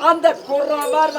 அந்த குர்ரமார்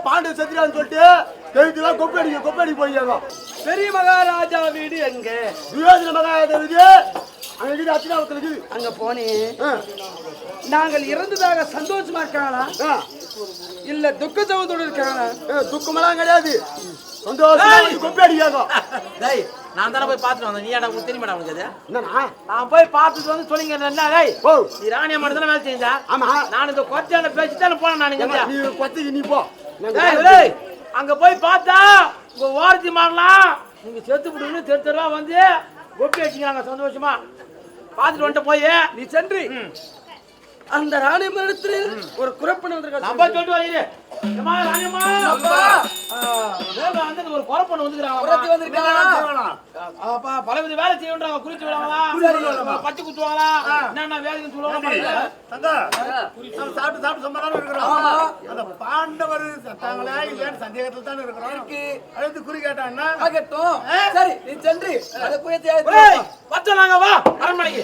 பாண்டு செத்துறான்னு சொல்லிட்டு கழுத்துலாம் கொப்படி போயிருக்காங்க. பெரிய மகாராஜா வீடு எங்க? துரியோதன மகாராஜா வீடு அங்க இருக்குது, அத்தினாவத்துல இருக்குது. அங்க போனே நாங்கள் இறந்ததாக சந்தோஷமா இருக்காங்களா இல்ல துக்க சமத்தோடு இருக்காங்களா? துக்கமெல்லாம் கிடையாது, சந்தோஷம் கொப்பி அடிக்காங்க. நான் தானே போய் பார்த்துட்டு வந்தேன், நீ ஏடா உங்களுக்கு தெரியுமாடா உங்களுக்கு? என்னண்ணா நான் போய் பார்த்துட்டு வந்து சொல்லிங்க என்ன நீ ராணியா மட்டும் தானே வேலை செஞ்சா? ஆமா, நான் இந்த கொத்தையான பேச்சு தானே போனேன். நான் நீ கொத்தைக்கு நீ போ. அங்க போய் பார்த்தா உங்க ஓரத்தி மாறலாம் நீங்க செத்து விடுன்னு தெரு தெருவா வந்து கொப்பி வச்சுக்கிறாங்க. சந்தோஷமா பார்த்துட்டு வந்துட்டு போய் நீ சென்று அந்த ராணியம்மனிடத்தில் ஒரு குறப்பன் வந்திருக்காங்க. நம்ம சொல்லிட்டு வாங்க. ஒரு குறப்பன் வந்துக்கிறாங்க. பலவித வேலை செய்யறாங்க. குறிச்சு விடுவாங்களா, பச்சை குத்துவாங்களா, என்னென்ன வேலைன்னு சொல்லுவாங்க. சாப்பிட்டு சாப்பிட்டு சம்பளம் இருக்கிறோம். அந்த பாண்டவர் சத்தாங்களா இல்லையான்னு சந்தேகத்துல தான் இருக்கிறோம். அடுத்து குறி கேட்டான்னா சரி நீ சென்று அதை போய் பச்சை வா அரண்மனைக்கு.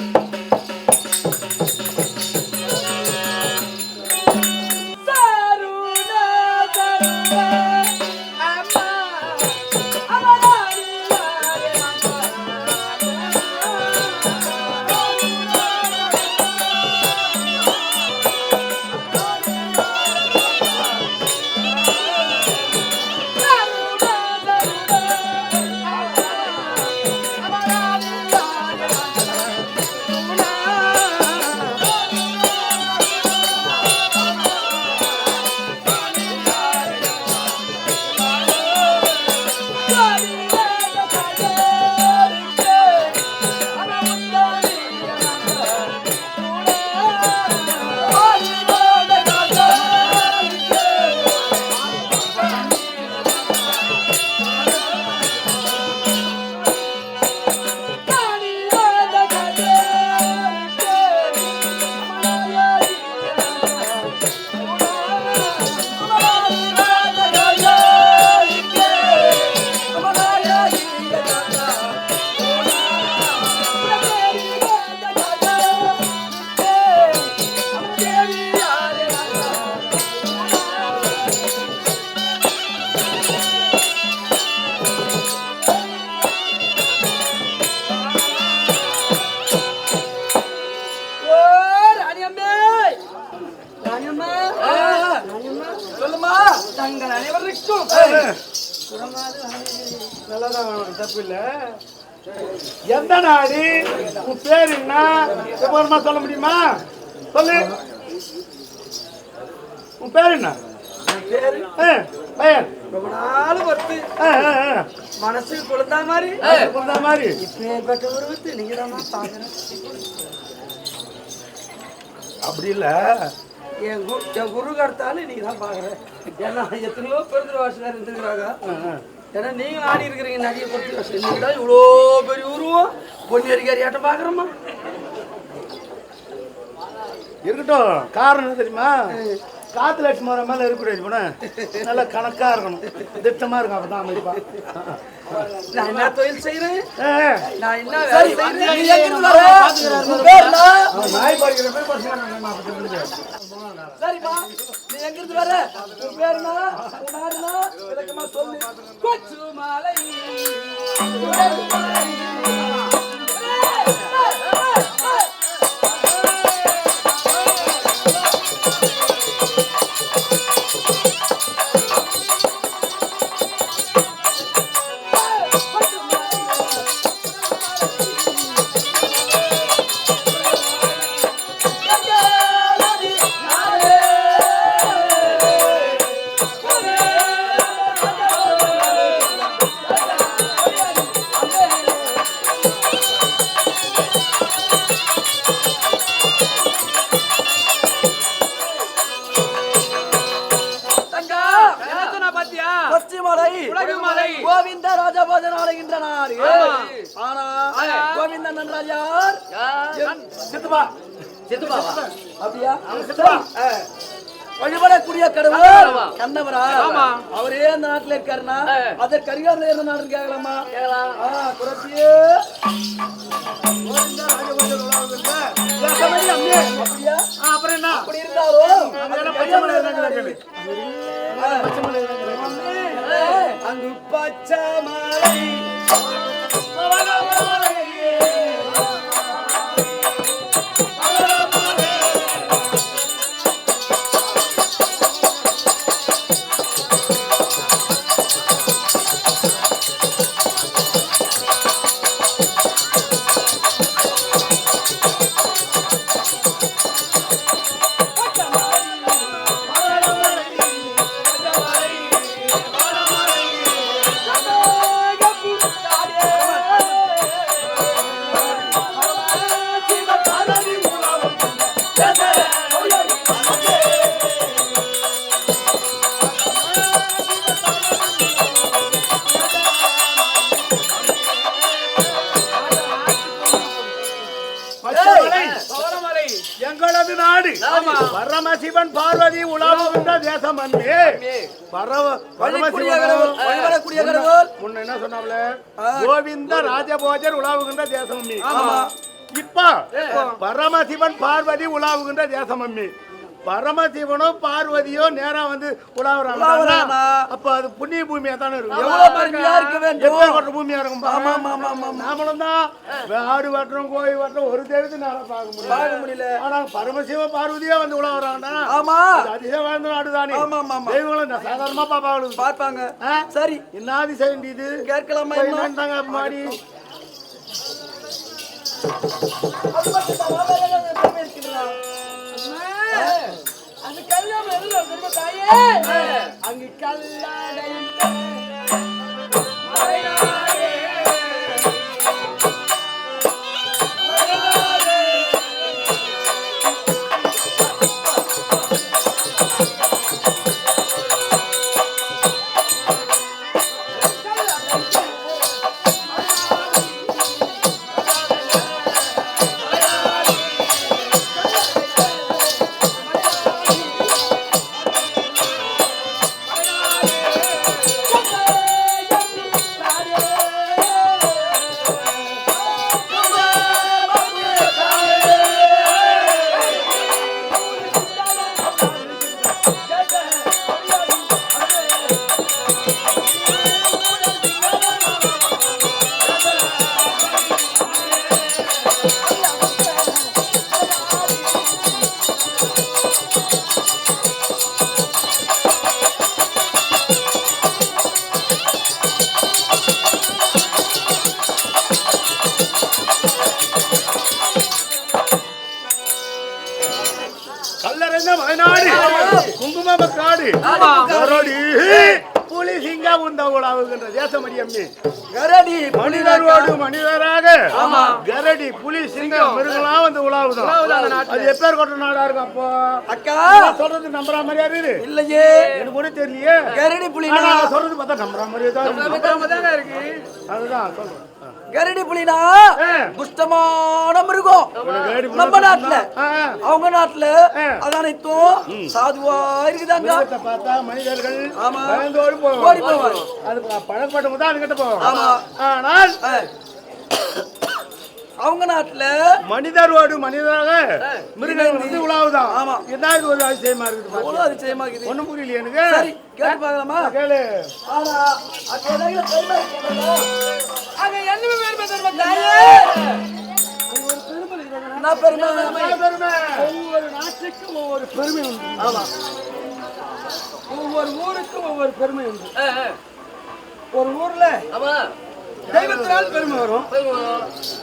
நல்லாதான் வேணும், தப்பு இல்ல. எந்த நாடு, உன் பேர் என்ன, விவரமா சொல்ல முடியுமா? சொல்லு. உன் பேர் என்ன? பேரு பையன் ரொம்ப நாள் வருது மனசு குழந்தா மாதிரி குழந்தா மாதிரி இப்பேற்பட்ட உருவத்து நீங்க தான் பாக்குறேன். அப்படி இல்ல, என் குரு கடத்தாலும் நீங்க தான் பாக்குறேன். ஏன்னா எத்தனையோ பெருந்திர வாசனர் இருந்துருக்காங்க. ஏன்னா நீங்க ஆடி இருக்கிறீங்க நிறைய பொறுத்து வாசல். நீங்க தான் இவ்வளோ பெரிய உருவம் பொன்னேரிக்காரி ஆட்டம் பாக்குறோமா? இருக்கட்டும். காரணம் என்ன தெரியுமா? காத்து லட்சம் வர மேல இருக்கக்கூடாது போன, நல்லா கணக்கா இருக்கணும், திட்டமா இருக்கும். அப்பதான் அமைப்பா. நான் என்ன தொழில் செய்யறேன், நான் என்ன சரி, வேலை நீ செய்யறேன்? எங்கிருந்து வர? உன் பேர் என்ன? நாய் படிக்கிற போய் படிச்சுக்கான. சரிம்மா, நீ எங்கிருந்து வர? உன் பேர் என்ன? உன் நாடு என்ன? விளக்கமா சொல்லு. கொச்சுமலை கொச்சிமலை உலகுமலை கோவிந்த ராஜபோஜன் ஆளுகின்ற நாடு. ஆனா கோவிந்தன் என்றால் யார்? சித்துப்பா. அப்படியா? வழிபடக்கூடிய கடவுள் கண்ணவரா? அவரே அந்த நாட்டுல இருக்காருன்னா அதற்கு அருகாமையில இருந்த நாடுன்னு கேட்கலாமா? குரத்தியே அப்படியா? அப்புறம் என்ன? அப்படி இருந்தாலும் அங்கு பச்சமலை எங்களது நாடு பரமசிவன் பார்வதி உலாவுகின்ற தேசம் அன்பே. வழிபடக்கூடிய கடவுள் முன்ன என்ன சொன்னாப்ல? கோவிந்த ராஜபோஜர் உலாவுகின்ற தேசம் அம்மி. இப்ப பரமசிவன் பார்வதி உலாவுகின்ற தேசம் அம்மி. பரமசிவனும் பார்வதியோ நேரா வந்து உலாவுறாங்க. அப்ப அது புண்ணிய பூமியா தானே இருக்கும். எவ்வளவு பெருமையா இருக்க வேண்டும். எப்பேற்பட்ட பூமியா இருக்கும். நாமளும் தான் ஆடு வெட்டுறோம், கோழி வெட்டுறோம், ஒரு தெய்வத்தை நேரம் பார்க்க முடியல. ஆனா பரமசிவ பார்வதியா வந்து உலாவுறாங்க. ஆமா, அதிசயம் வாழ்ந்த நாடு தானே. தெய்வங்களும் சாதாரணமா பார்ப்பாங்க. சரி, என்ன அதிசயம் இது? கேட்கலாமா? என்னங்க மாடி அந்த கல்யாணம் எதுல தாயே? அங்கு கல்லடை மலைநாடு குங்கும காடு கரடி புலி சிங்கம் உந்த உலாவுகின்ற தேசமடி அம்மி கரடி மனிதரோடு மனிதராக கரடி புலி சிங்கம் மிருகலாம் வந்து உலாவுதான் அது எப்பேர் கொண்ட நாடா இருக்கும் அப்போ அக்கா சொல்றது நம்புற மாதிரியா இருக்குது இல்லையே எனக்கு கூட தெரியலையே கரடி புலி சொல்றது பார்த்தா நம்புற மாதிரியே தான் இருக்கு அதுதான் சொல்றேன் கரடி புலினா துஷ்டமான மிருகம் நம்ம நாட்டுல அவங்க நாட்டுல அது அனைத்தும் சாதுவா இருக்குதாங்க பார்த்தா மனிதர்கள் ஆமா பயந்தோடு ஓடி போவாங்க அது பழக்கப்பட்டவங்க தான் அதுகிட்ட போவோம் ஆமா ஆனால் அவங்க நாட்டுல மனிதரோடு மனிதராக மிருகங்கள் வந்து உலாவுதான் ஆமா இதான் இது ஒரு அதிசயமா இருக்குது அவ்வளவு அதிசயமா இருக்குது ஒண்ணும் புரியல எனக்கு சரி கேட்டு பார்க்கலாமா கேளு ஆனா அங்க என்னமே பெருமை தருமா தாயே நான் பெருமை ஒவ்வொரு நாட்டுக்கும் ஒவ்வொரு பெருமை உண்டு. ஆமா ஒவ்வொரு ஊருக்கும் ஒவ்வொரு பெருமை உண்டு. ஒரு ஊர்ல தெய்வத்தினால் பெருமை வரும்,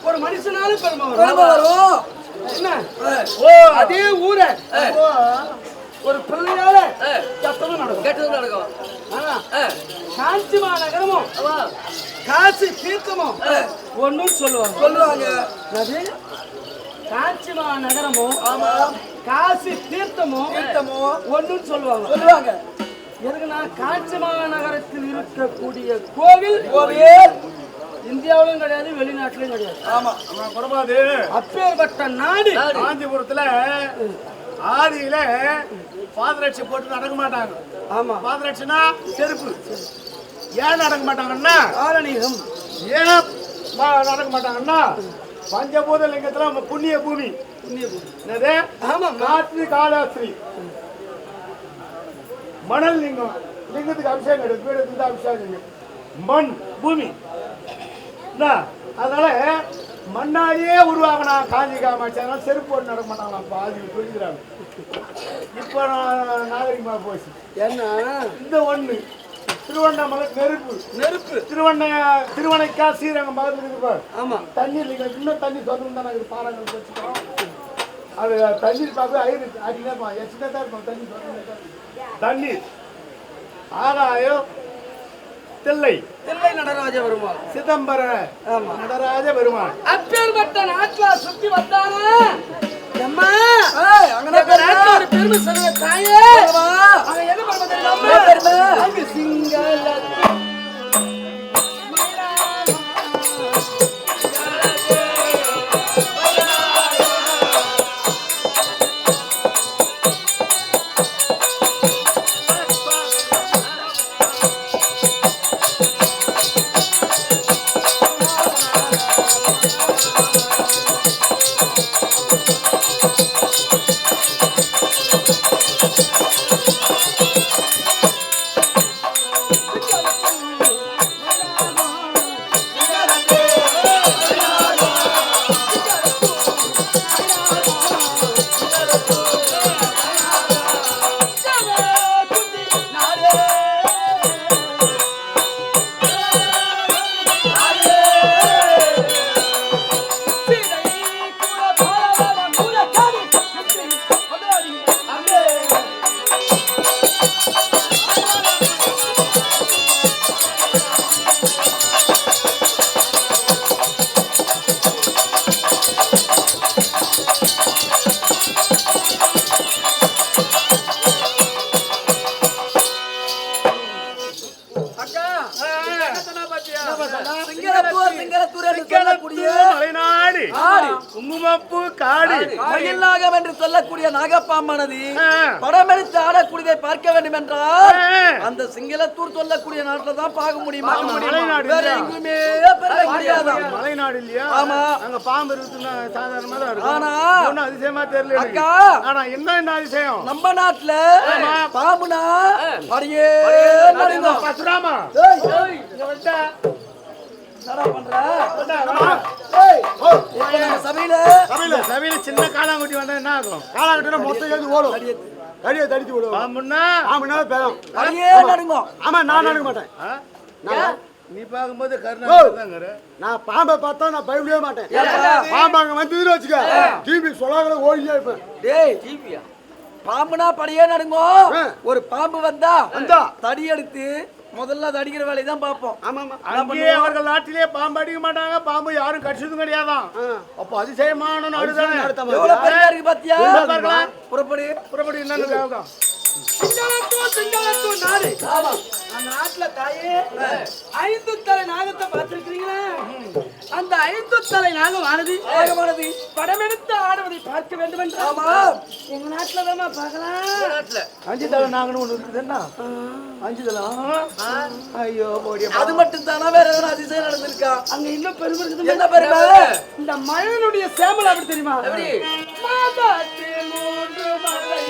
ஒரு மனுஷனாலும் பெருமை வரும். என்ன அதே ஊரை ஒரு பிள்ளையால கட்டமும் நடக்கும். ஆனா காஞ்சி மாநகரமும் காசி தீர்த்தமும் ஒன்னும் சொல்லுவாங்க. காஞ்சி மாநகரமும் காசி தீர்த்தமும் ஒன்னும் சொல்லுவாங்க. எதுக்குன்னா காஞ்சி மாநகரத்தில் இருக்கக்கூடிய கோவில் இந்தியாவிலும் கிடையாது, வெளிநாட்டிலும் கிடையாது. ஆமா குறபாது அப்பேற்பட்ட நாடு காஞ்சிபுரத்துல ஆதியில பாதரட்சி போட்டு நடக்க மாட்டாங்க. ஆமா பாதரட்சினா செருப்பு. ஏன் நடக்க மாட்டாங்கன்னா ஆரணிகம். ஏன் நடக்க மாட்டாங்கன்னா பஞ்சபூத லிங்கத்துல புண்ணிய பூமி. என்னது? ஆமா காற்று காலாஸ்திரி மணல் லிங்கம். லிங்கத்துக்கு அபிஷேகம் எடுத்து பீடத்துக்கு அபிஷேகம் மண் பூமி. அதனால மண்ணாலேயே உருவாகினா காஞ்சி காமாட்சி. அதனால செருப்பு போட்டு நடக்க மாட்டாங்களாம். பாதி சொல்லிக்கிறாங்க. இப்ப நாகரிகமா போச்சு. ஏன்னா இந்த ஒண்ணு திருவண்ணாமலை நெருப்பு திருவனைக்கா ஸ்ரீரங்கம் பக்கத்துல இருக்கு. ஆமா தண்ணீர் இன்னும் தண்ணி சொந்தம் தான் நாங்கள் பாறாங்க வச்சுக்கிறோம். அது தண்ணீர் பார்க்க அடிதான் இருப்பான். எச்சுதான் இருப்பான் தண்ணி தண்ணீர். ஆகாயம் தில்லை நடராஜ பெருமாள் சிதம்பர நடராஜ பெருமாள். அப்பேற்பட்ட நாட்டுல சுத்தி வந்தாங்க. பெருமை சொல்லுங்க தாயே. என்ன பண்ணுறது சிங்கள மலைநாடு குங்குமப்பூ காடு மயில்நாகம் என்று சொல்லக்கூடிய நாகப்பாம்பானது படமெடுத்து ஆடக்கூடியதை பார்க்க வேண்டும் என்றால் அந்த சிங்களத்தூர் சொல்லக்கூடிய நாட்டில் தான் பார்க்க முடியுமா? வேற எங்குமே பார்க்க முடியாது. மலைநாடு இல்லையா? ஆமா அங்க பாம்பு இருக்குன்னா சாதாரணமா தான் இருக்கும். ஆனா ஒன்னும் அதிசயமா தெரியல அக்கா. ஆனா என்ன அதிசயம் நம்ம நாட்டுல பாம்புனா அடியே பசுராமா சபையில சின்ன காலாங்குட்டி வந்தா என்ன ஆகும்? காலாங்கட்டினா மொத்தம் எழுதி ஓடும். கடியை தடிச்சு விடுவோம். ஆமாண்ணா பேரும். ஆமா நான் நடுங்க மாட்டேன். நீ பார்க்கும்போது கருணாங்க. நான் பாம்பை பார்த்தா நான் பயப்படவே மாட்டேன். பாம்பாங்க வந்து வச்சுக்க டிவி சொல்லாங்கள ஓடியே இருப்பேன். டேய் டிவியா பாம்புனா படையே நடுங்கும். ஆ. ஒரு பாம்பு வந்தா வந்தா. தடி எடுத்து முதல்ல அது அடிக்கிற வேலையை தான் பார்ப்போம். ஆமாமா. அங்கே அவர்கள் நாட்டிலே பாம்பு அடிக்க மாட்டாங்க, பாம்பு யாரும் கடிச்சதும் கிடையாதான். அப்போ அதிசயமான நாடு தானே. எவ்வளவு பெரிய இருக்கு பாத்தியா? பார்க்கலாம். புறப்படு புறப்படி என்னன்னு கேட்கலாம். சிங்களத்தூர் நாடு. ஆமா. அந்த நாட்டுல தாயே 5 தலை நாகத்தை பார்த்திருக்கிறீங்களா? அந்த 5 தலை நாகமானது படமெடுத்து ஆடுவதை பார்க்க வேண்டும் என்று. ஆமா. எங்க நாட்டுல தான் பார்க்கலாம். 5 தலை நாகன்னு ஒண்ணு இருக்குதுன்னா 5 தலை. ஐயோ போடி. அது மட்டும் தானா வேற எதுவும் அதிசயம் நடந்திருக்கா? அங்க இன்னும் பெருமை இருக்குது. என்ன பெருமை? இந்த மழையினுடைய சேமல் அப்படி தெரியுமா? எப்படி? மாதாத்தில் 3 மலை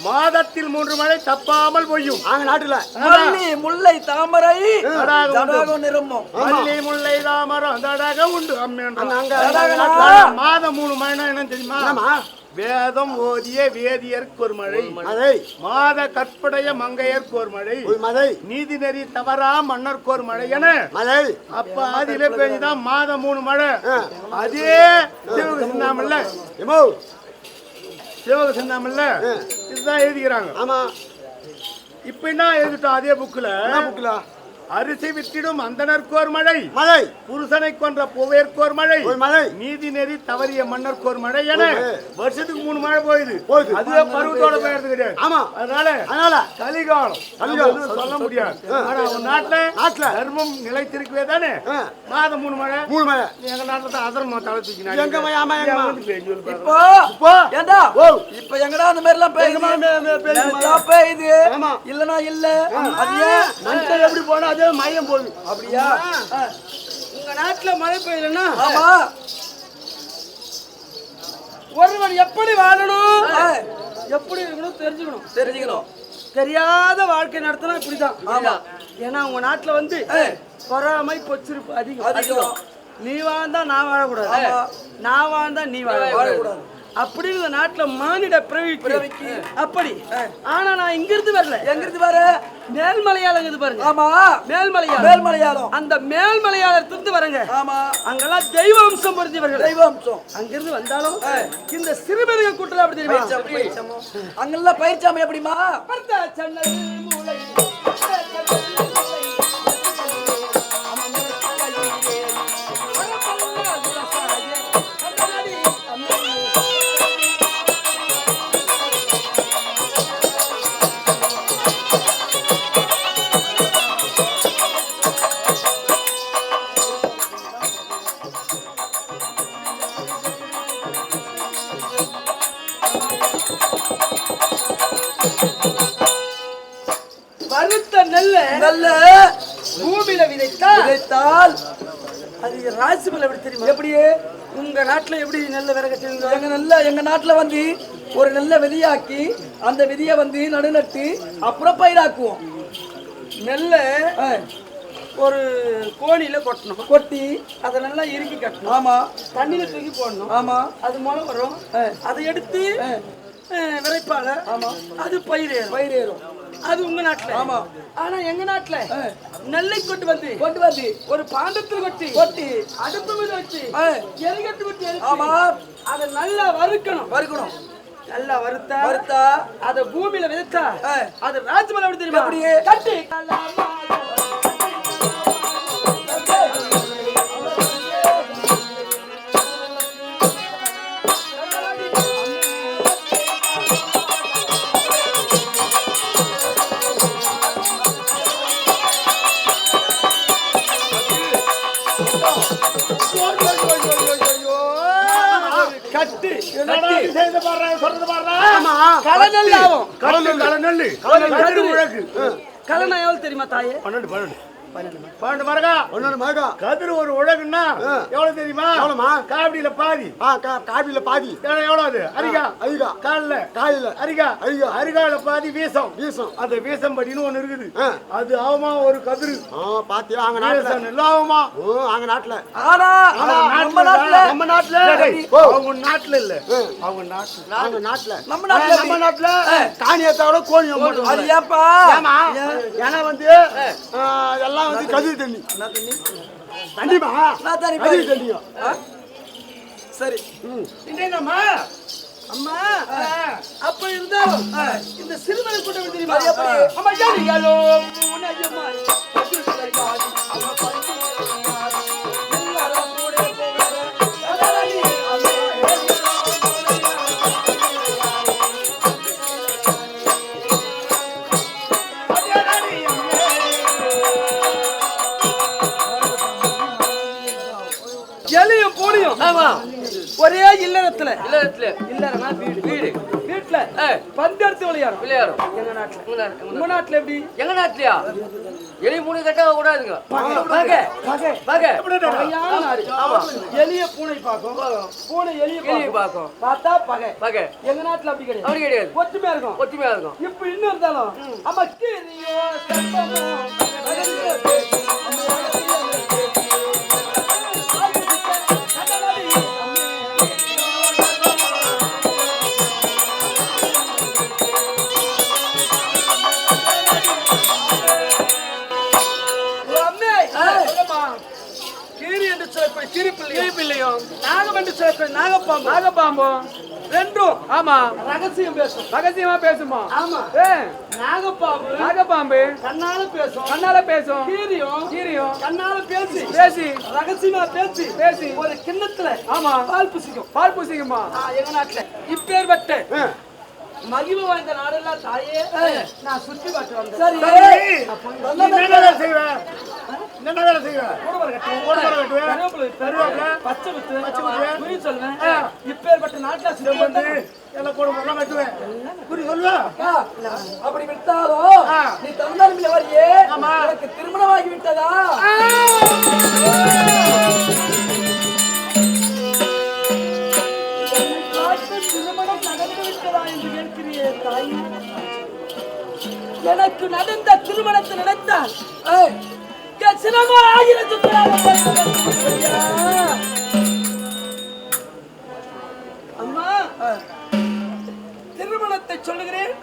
மாதத்தில் 3 மழை தப்பாமல் பொய்யும். நாட்டுல மல்லி முல்லை தாமரை தடாகம் நிறமும். மல்லி முல்லை தாமரம் தடாகம் உண்டு. மாதம் 3 மழைனா என்ன தெரியுமா? வேதம் ஓதிய வேதியருக்கு ஒரு மழை, மாத கற்படைய மங்கையருக்கு ஒரு மழை, நீதி நெறி தவறா மன்னருக்கு ஒரு மழை என அப்ப ஆதியில பெய்ஞ்சுதான் மாதம் 3 மழை. அதே சிவக சிந்தாமல்ல சிவக சிந்தாமல்ல இதுதான் எழுதிக்கிறாங்க. ஆமா. இப்ப என்ன எழுதிட்டோம் அதே புக்ல? அரிசி வித்திடும் அந்தனருக்கு ஒரு மழை, புருஷனை கொன்ற பூவையருக்கு ஒரு மழை, நீதி நெறி தவறிய மன்னருக்கு ஒரு மழை என வருஷத்துக்கு 3 மழை போகுது. அதுவே பருவத்தோட பெயர்ந்து கிடையாது. ஆமா. அதனால கலிகாலம் சொல்ல முடியாது. ஆனா ஒரு நாட்டுல தர்மம் நிலைத்திருக்கவே தானே மாதம் 3 மழை. எங்க நாட்டுல தான் அதர்மம் தலை தூக்கினாங்க. இப்ப எங்கடா அந்த மாதிரி எல்லாம் பெய்யுது இல்லனா இல்ல. அது எப்படி போனா அதே மயம் போகுது. அப்படியா? உங்க நாட்டுல மழை பெய்யலன்னா ஒருவன் எப்படி வாழணும், எப்படி இருக்கணும் தெரிஞ்சுக்கணும். தெரியாத வாழ்க்கை நடத்தினா இப்படிதான். ஏன்னா உங்க நாட்டுல பொறாமை பொச்சிருப்பு அதிகம். நீ வாழ்ந்தா நான் வாழக்கூடாது, நான் வாழ்ந்தா நீ வாழக்கூடாது அப்படின்னு இந்த நாட்டுல மானிட பிரவிக்கு அப்படி. ஆனா நான் இங்க இருந்து வரல. எங்க இருந்து வர? மேல்மலையாளம் பாருங்க. ஆமா. மேல்மலையாளம். அந்த மேல்மலையாளத்திலிருந்து வரங்க. ஆமா. அங்கெல்லாம் தெய்வ அம்சம் பொருந்தியவர்கள். அங்கிருந்து வந்தாலும் இந்த சிறுபெருங்க கூட்டல அப்படி தெரியுமா? அங்கெல்லாம் பயிற்சாம எப்படிமா? வறுத்த நெல்ல பூமியில விதைத்தால் அது ராசி பலன் எப்படி தெரியுமா? எப்படி? உங்க நாட்டுல எப்படி நெல்ல விதை கட்டுவீங்க? எங்க நாட்டுல ஒரு நெல்லை விதையாக்கி அந்த விதைய நடுநட்டு அப்புறம் பயிராக்குவோம். நெல்ல ஒரு கோணியில கொட்டணும். கொட்டி அதை நல்லா இறுக்கி கட்டணும். ஆமா. தண்ணியில தூக்கி போடணும். ஆமா. அது முளை வரும். அதை எடுத்து விதைப்பாங்க. ஆமா. அது பயிரேறும். அது உங்க நாட்டுல. ஆமா. ஆனா எங்க நாட்டுல நெல்லை கொண்டு வந்து ஒரு பாண்டத்தில் கொட்டி அடுப்பு மீது வச்சு எரிகட்டு கொட்டி. ஆமா. அதை நல்லா வறுக்கணும். நல்லா வறுத்தா அதை பூமியில விதைத்தா அது ராஜ்மலை எப்படி தெரியுமா? அப்படியே கட்டி நட்டு என்னடா நீ செய்து பாடுற, சொல்றது பாடுற. ஆமா கலநெல் ஆகும். கலநெல்லு. கதிர் உழக்கு. கலனா எவ்வளவு தெரியுமா தாயே? 12 மரகா. 12 மரகா. கதிர் ஒரு உழகுன்னா எவ்வளவு தெரியுமா? எவ்வளவுமா? காவடியில பாதி. காபில பாதி. எவ்வளவு அது? அரிகா. அரிகா. காலில. அரிகா. அரிகால பாதி வீசம். அந்த வீசம் படின்னு ஒண்ணு இருக்குது. அது ஆவமா ஒரு கதிர். பாத்தியா அங்க நாட்டுல எல்லாம் ஆவமா. அங்க நாட்டுல. ஆனா நம்ம நாட்டுல அவங்க நாட்டுல இல்ல. அவங்க நாட்டுல. நம்ம நாட்டுல காணியத்தோட கோழி அது ஏப்பா? ஏன்னா வந்து எல்லாம் வந்து கதிர் தண்ணி. தண்ணிமா கதிர் தண்ணியும். சரி என்னம்மா அம்மா அப்ப இருந்தாலும் இந்த சிறுவனை கூட தெரியுமா? அம்மா யாரியாலோ எலியும் பூனையும் ஒரே இல்லறத்துல இல்லறனா வீட்டுல பந்தெடுத்து விளையாடும். எங்க நாட்டுல உங்க நாட்டுல எப்படி? எங்க நாட்டுலயா எலி மூணு கட்ட கூடாதுங்க. எலிய பூனை பார்க்கும், பூனை எலிய பார்க்கும். பார்த்தா பகை. எங்க நாட்டுல அப்படி கிடையாது. ஒற்றுமையா இருக்கும். இப்ப இன்னும் இருந்தாலும் அம்மா கீரியோ செப்பமோ கிரிப்பிள்ளையும் நாகம் என்று சொல்ல நாகப்பாம்பும் ரெண்டும் ரகசியமா பேசுமா? ஆமா. நாகப்பாம்பு கண்ணால பேசும். கீரியும் கண்ணால பேசி ரகசியமா பேசி ஒரு கிண்ணத்துல பால் பூசிக்குமா? எங்க நாட்டுல இப்பேற்பட்ட மகிமை வாய்ந்த நாடெல்லாம் தாயே நான் சுற்றி பார்த்து வந்தேன். பச்சை குத்து சொல்லுவேன். இப்பேற்பட்ட நாட்டுல அப்படி விட்டாரோ நீ தமிழ்நாடு வரையே எனக்கு திருமணமாகி விட்டதா? திருமணம் நடந்து விட்டதா என்று கேட்கிறியே தாய். எனக்கு நடந்த திருமணத்தை நினைத்தால் சிரமம் ஆகிறது. அம்மா திருமணத்தை சொல்லுகிறேன்.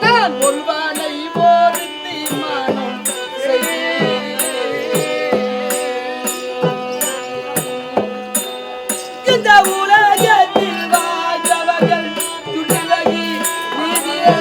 நான் ஒருவானை ஒரு தீர்மானம் இந்த உலகத்தில் வாழ்ந்தவர்கள் துணிவகி நீதியே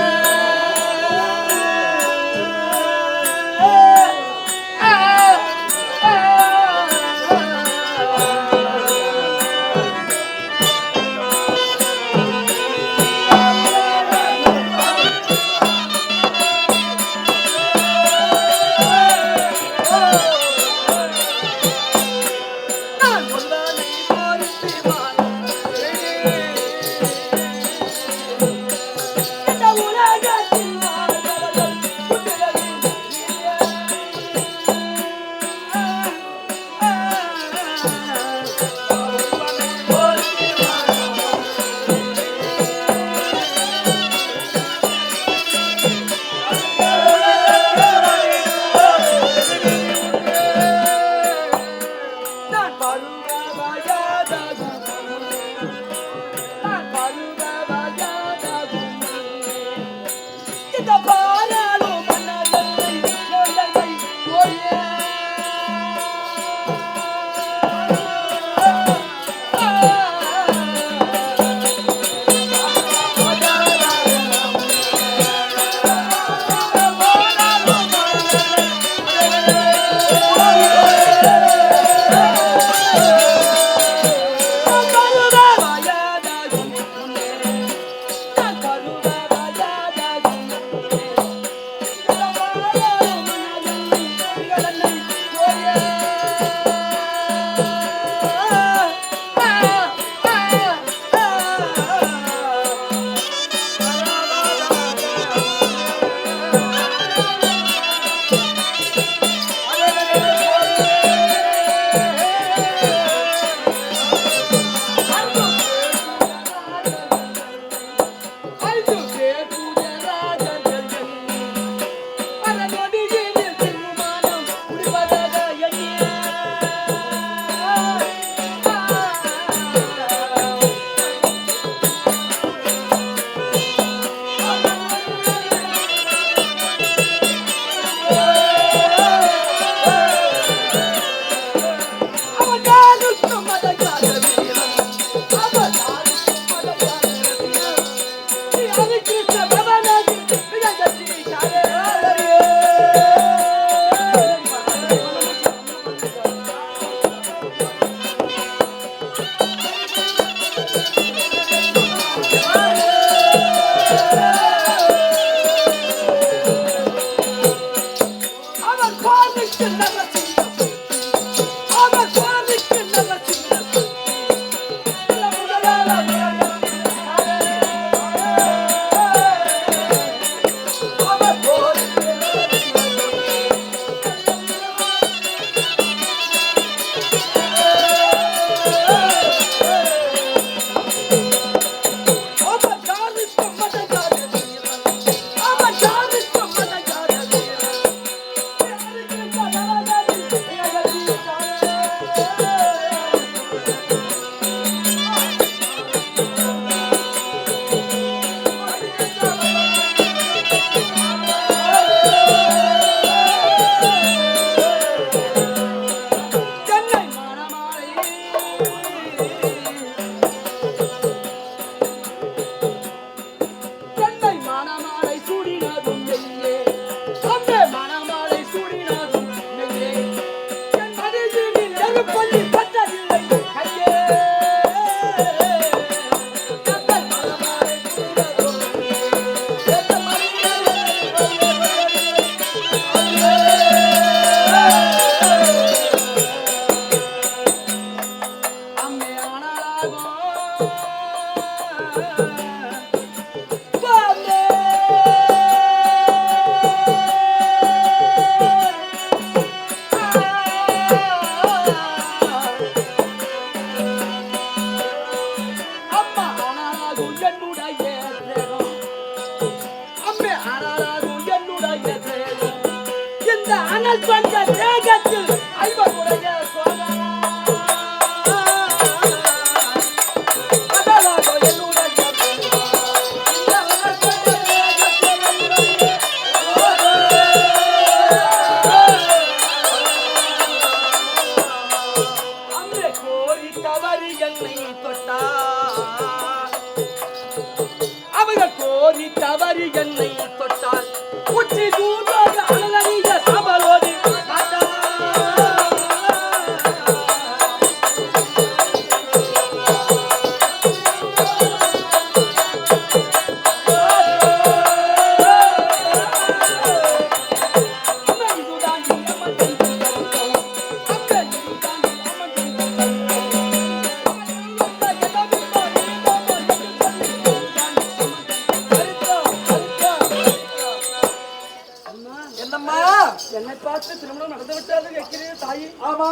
என்னை பார்த்து திருமணம் நடந்து விட்டாது வைக்கிறேன் தாயி. ஆமா,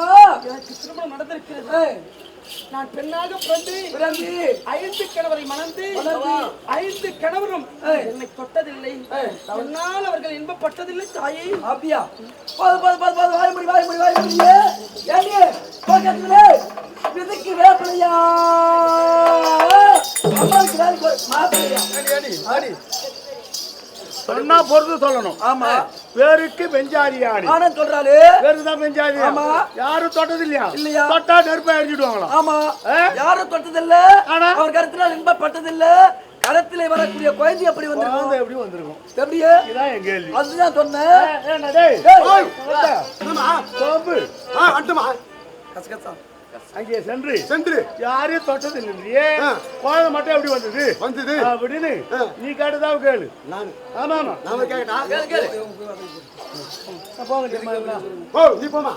எனக்கு திருமணம் நடந்திருக்கிறது. நான் பெண்ணாக பிறந்து 5 கணவரை மணந்து 5 கணவரும் என்னை தொட்டதில்லை. என்னால் அவர்கள் இன்பப்பட்டதில்லை தாயே. அப்படியா? வாய் முடி விதிக்கு வேப்பலையா சொன்னா பொறுத்து சொல்லணும். ஆமா, பேருக்கு பெஞ்சாதியாடி ஆனந்த் சொல்றாரு. பேருதான் பெஞ்சாதி. ஆமா, யாரும் தொட்டது இல்லையா? இல்லையா? தொட்டா நெருப்பா எரிஞ்சிடுவாங்களா? ஆமா, யாரும் தொட்டதில்ல. அவர் கருத்தினால் இன்பப்பட்டதில்ல. கரத்திலே வரக்கூடிய குழந்தை எப்படி வந்திருக்கும்? எப்படி வந்திருக்கும்? எப்படியே? இதான் என் கேள்வி. அதுதான் சொன்னேன். கசகசா அங்கே சென்று யாரையும் தொட்டது இல்லையே, குழந்தை மட்டும் எப்படி வந்தது அப்படின்னு நீ கேட்டதான் கேளு. ஆமா ஆமா, நாம கேட்டா போங்க, நீ போமா.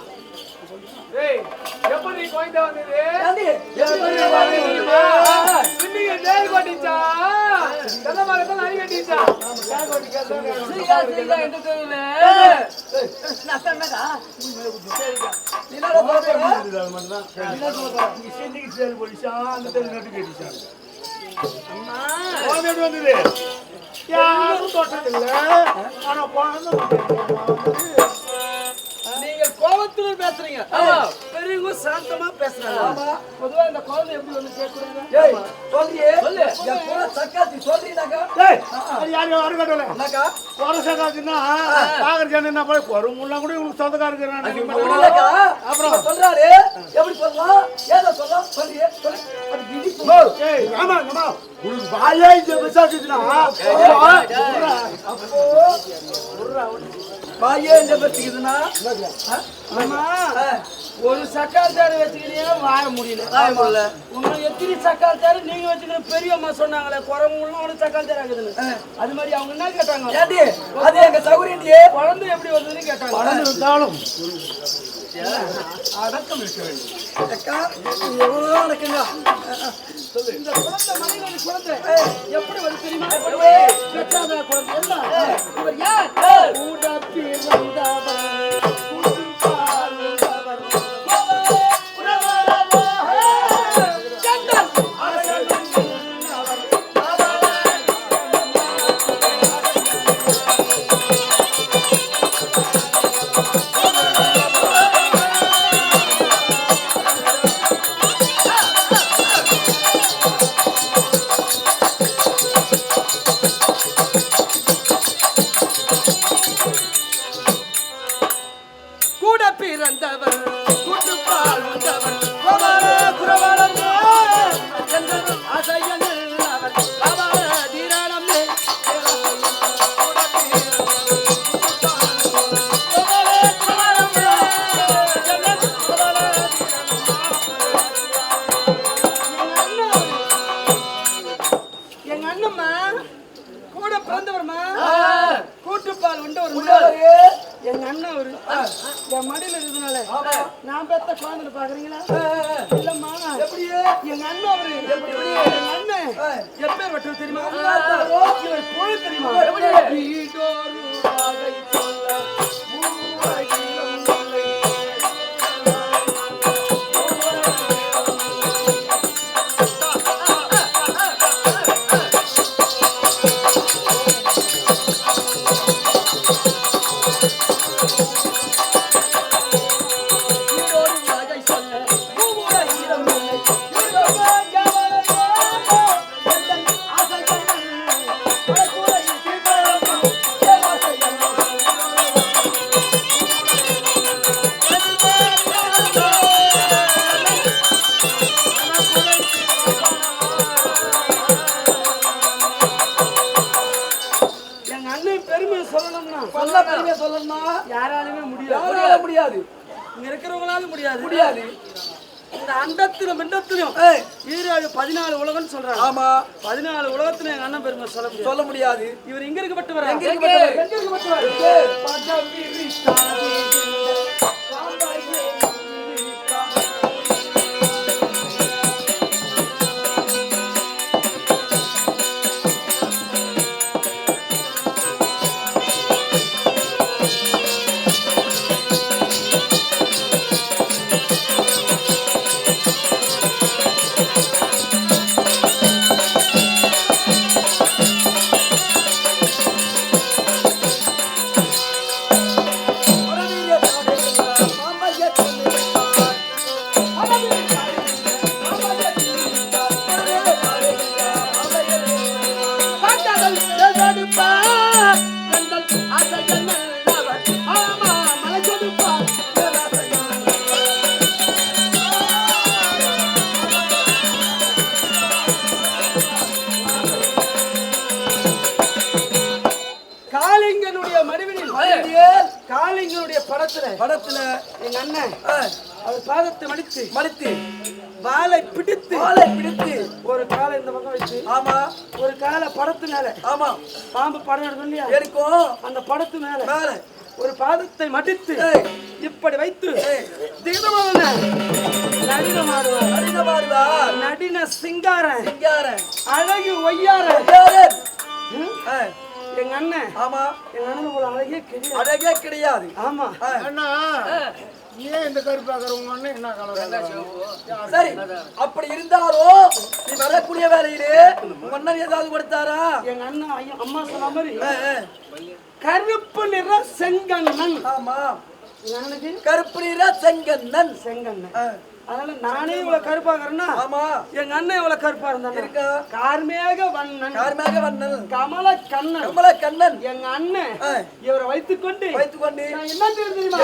எப்படி குழந்தை வந்தது? யாரும் தொட்டதில்லை. ஆனா நீங்க கோபத்துல பேசுறீங்க, பெரியவங்க சாந்தமா பேசுறாங்க. பொதுவா இந்த குழந்தை எப்படி வந்து கேட்கறாங்க? சொல்லியே என் கூட சக்காத்தி சொல்றீங்கக்கா. யாரும் யாரும் கட்டல என்னக்கா குறைசக்காச்சுன்னா பாக்குறேன் என்ன போய் குறமுன்னா கூட இவங்களுக்கு சொந்தக்காரங்க. அப்புறம் சொல்றாரு, எப்படி சொல்லலாம், ஏதோ சொல்லலாம், சொல்லியே சொல்லி ஆமா ஆமா, உனக்கு வாயே விசாரிச்சுனா வாயே இந்த பத்திக்குதுன்னா ஒரு சக்கால் தேரை வச்சுக்கிட்டே வாழ முடியல. உங்களை எத்தனை சக்கால் தேரை நீங்க வச்சுக்கிற பெரியம்மா சொன்னாங்களே, குறமுள்ள ஒரு சக்கால் தேரை ஆகுதுன்னு. அது மாதிரி அவங்க என்ன கேட்டாங்க? அது எங்க சௌகரியே குழந்தை எப்படி வந்ததுன்னு கேட்டாங்க. வளர்ந்து விட்டாலும் அடக்கம் இருக்க வேண்டும். எவ்வளவு அடக்குங்க. இந்த குழந்தை மனிதன் குழந்தை எப்படி வந்து தெரியுமா? பெற்றாத குழந்தை எல்லாம் இவர் யார்? ஊடப்பி வந்தவர் பெத்த குழந்தை பாக்குறீங்களா? இல்லம்மா. எப்படியே எங்க அண்ணன் அவரு எங்க அண்ணன் எப்ப வெட்டல் தெரியுமா? இவர் பொழு தெரியுமா? வீடோரு வாகை சொல்ல ஊரையிலும் இல்லை. யாராலுமே முடியாது. இங்க இருக்கிறவங்களால முடியாது. இந்த அண்டத்திலும் மிண்டத்திலும் 14 உலகம் சொல்றாங்க. ஆமா, 14 உலகத்துல எங்க அண்ணன் பெருமை சொல்ல முடியாது. இவர் எங்க இருக்கப்பட்டவர்? எங்க இருக்கப்பட்டவர்? காளிங்கனுடைய படத்துல எங்க அண்ணன் அவர் பாதத்தை மடித்து வாளை பிடித்து ஒரு காலை இந்த பக்கம் வச்சு, ஆமா, ஒரு காலை படத்து மேல, ஆமா, பாம்பு படம் எடுக்கும் இல்லையா, எடுக்கும், அந்த படத்து மேல ஒரு பாதத்தை மடித்து இப்படி வைத்து நடின சிங்கார அழகு ஒய்யார எங்க அண்ணன். ஆமா, எங்க அண்ணன் போல அழகே கிடையாது. ஆமா அண்ணா, ஏன் இந்த கருப்பு பாக்குறவங்க அண்ணன் என்ன கலர்? சரி, அப்படி இருந்தாலும் நீ வரக்கூடிய வேலையிலே உங்க அண்ணன் ஏதாவது கொடுத்தாரா? எங்க அண்ணன் அம்மா சொன்ன மாதிரி கருப்பு நிற செங்கண்ணன். ஆமா, எங்க அண்ணனுக்கு கருப்பு நிற செங்கண்ணன். அதனால நானே இவ்வளவு கருப்பாகிறேன்னா, ஆமா, எங்க அண்ணன் இவ்வளவு கருப்பா இருந்தா கார்மேக வண்ணன் கமல கண்ணன் எங்க அண்ணன் இவரை வைத்துக்கொண்டு என்ன தெரியுமா,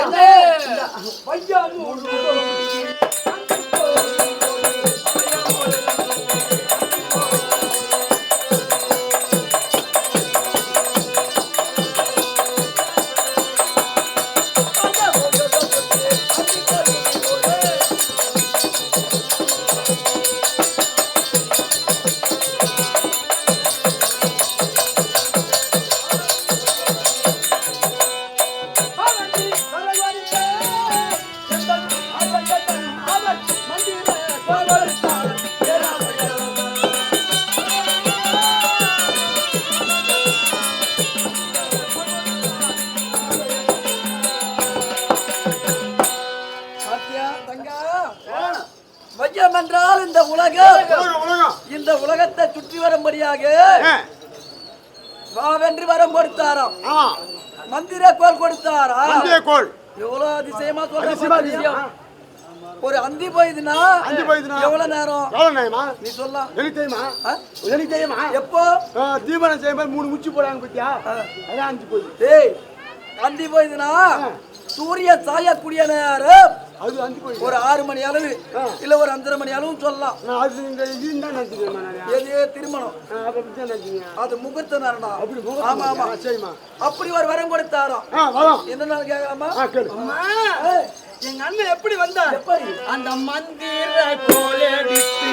இந்த உலகத்தை சுற்றி வரும்படியாக வாவென்று வரம் கொடுத்தாராம். மந்திர கோல் கொடுத்தாராம். எவ்வளவு அதிசயமா சொல்ற. ஒரு அந்தி போயிதுன்னா எவ்வளவு நேரம் நீ சொல்லலாம். எப்போ தீபனம் செய்யும்போது 3 முச்சு போடாங்க பத்தியா, அதான் அந்தி போயிது. ஏய், அந்தி போயிதுன்னா சூரிய சாயக்கூடிய நேரம் அது அந்தி போயிது. ஒரு 6 மணி அளவு இல்ல ஒரு 5:30 மணி அளவு சொல்லலாம். அது இந்த இதுதான் நினைச்சுக்கேன். எது திருமணம் அது முகூர்த்த நேரம். அப்படி ஆமா ஆமா சரிம்மா. அப்படி ஒரு வரம் கொடுத்தாராம். என்ன நாள் கேட்கலாமா? எங்க அண்ணன் எப்படி வந்தார்? அந்த மந்திர கோலடித்து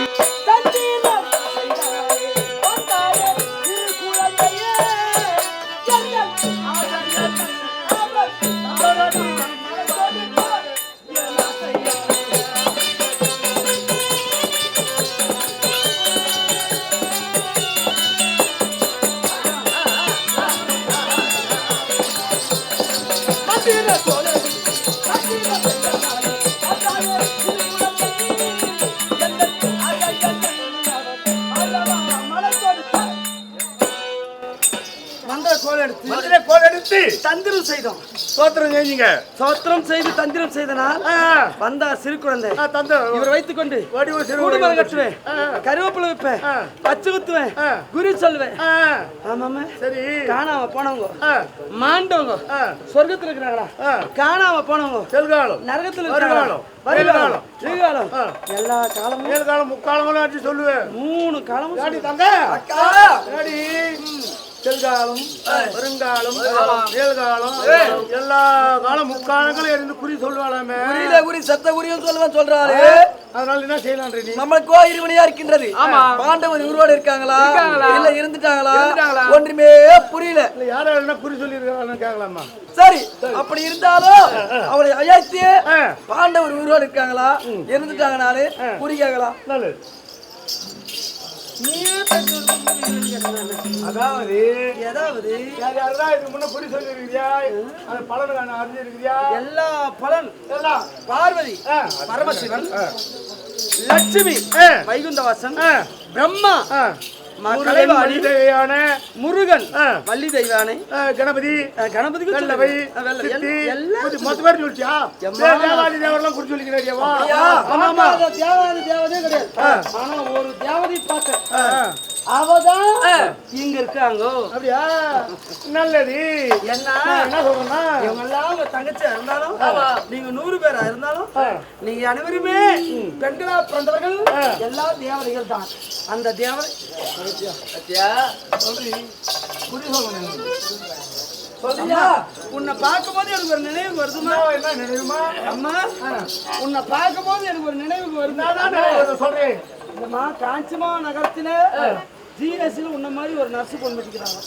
மந்திர கோல் எடுத்து தந்திரம் செய்தோம். சோத்திரம் செஞ்சீங்க. சோத்திரம் செய்து தந்திரம் செய்தனால் வந்தா சிறு குழந்தை தந்திரம் இவர் வைத்துக் கொண்டு வடிவ சிறு குடும்பம் கட்டுவேன், கருவேப்பிலை வைப்பேன், பச்சை குத்துவேன், குறி சொல்லுவேன். ஆமாமா சரி. காணாம போனவங்க மாண்டவங்க சொர்க்கத்துல இருக்கிறாங்களா, காணாம போனவங்க செல்காலம் நரகத்துல வருகாலம் வருகாலம் எதிர்காலம் எல்லா காலமும் ஏழு காலம் முக்காலமும் ஆச்சு சொல்லுவேன். 3 காலமும் டாடி தங்க அக்கா டாடி செல்காலம் வருங்காலம் ஏழ்காலம் எல்லா காலம் முக்காலங்களும் இருந்து குறி சொல்லுவாளாமே. குறியில குறி சத்த குறியும் சொல்லுவேன் சொல்றாரு. அதனால என்ன செய்யலாம் நீ? நம்மளுக்கோ இருமணியா இருக்கின்றது. பாண்டவர் உருவாடு இருக்காங்களா இல்ல இருந்துட்டாங்களா ஒன்றுமே புரியல. இல்ல யாரும் என்ன குறி சொல்லி இருக்காங்கன்னு கேட்கலாமா? சரி அப்படி இருந்தாலும் அவளை அழைத்து பாண்டவர் உருவாடு இருக்காங்களா இருந்துட்டாங்கனாலே குறி கேட்கலாம். நல்லது. அதாவது ஏதாவது யாராவது இதுக்கு முன்ன குறி சொல்லி இருக்கிறியா? அது பலன் அறிஞ்சிருக்கிறியா? எல்லா பலன் எல்லாம் பார்வதி பரமசிவன் லட்சுமி வைகுந்தவாசன் பிரம்மா கலைவாணி முருகன் வள்ளி தெய்வானை கணபதி கணபதி வெள்ளவை சித்தி மொத்த பேர் சொல்லிச்சியா? தேவாதி தேவரெல்லாம் குறி சொல்லிக்கிறாரியா? தேவாதி தேவதே கிடையாது. ஆனா ஒரு தேவதை பார்த்தேன், அவதான் இங்க இருக்காங்க. அப்படியா? நல்லது. என்ன என்ன சொல்றேன்னா இவங்க எல்லாம் உங்க தங்கச்சியா இருந்தாலும் நீங்க 100 பேரா இருந்தாலும் நீங்க அனைவருமே பெண்களா பிறந்தவர்கள் எல்லா தேவதைகள் தான். அந்த தேவதை உன்னை பார்க்கும்போது எனக்கு ஒரு நினைவு வருதுமா? என்ன நினைவுமா? அம்மா உன்னை பார்க்கும்போது எனக்கு ஒரு நினைவுக்கு வருது. சொல்றேன். இந்தமா காஞ்சிமா நகரத்துல ஜிஎஸ்ல உன்ன மாதிரி ஒரு நர்ஸ் பொண்ணு வச்சுக்கிறாங்க.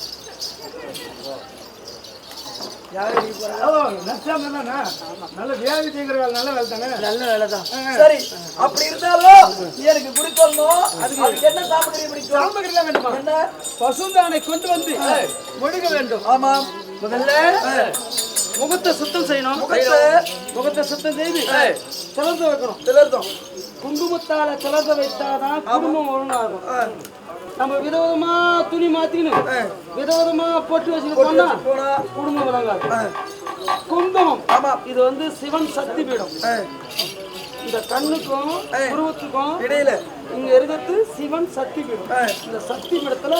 நல்ல வியாதி தீங்கிற வேலை, நல்ல வேலை தானே? நல்ல வேலைதான். சரி அப்படி இருந்தாலும் எனக்கு குடிக்கணும். அதுக்கு என்ன சாமகிரி பிடிக்கும்? சாமகிரி எல்லாம் வேண்டுமா? என்ன பசுந்தானை கொண்டு வந்து ஒழுக வேண்டும். ஆமா முதல்ல முகத்தை சுத்தம் செய்யணும். முகத்தை சுத்தம் செய்து திறந்து வைக்கணும். திறந்தோம் குங்குமத்தால திறந்து வைத்தாதான் குடும்பம் ஒழுங்காகும். நம்ம விதவிதமா துணி மாத்திக்கணும், விதவிதமா பொட்டு வச்சுட்டு போனா குடும்பம் விளங்காது. குங்குமம் இது வந்து சிவன் சக்தி பீடம். இந்த கண்ணுக்கும் உருவத்துக்கும் இடையில இங்க இருக்கிறது சிவன் சக்தி பீடம். இந்த சக்தி பீடத்துல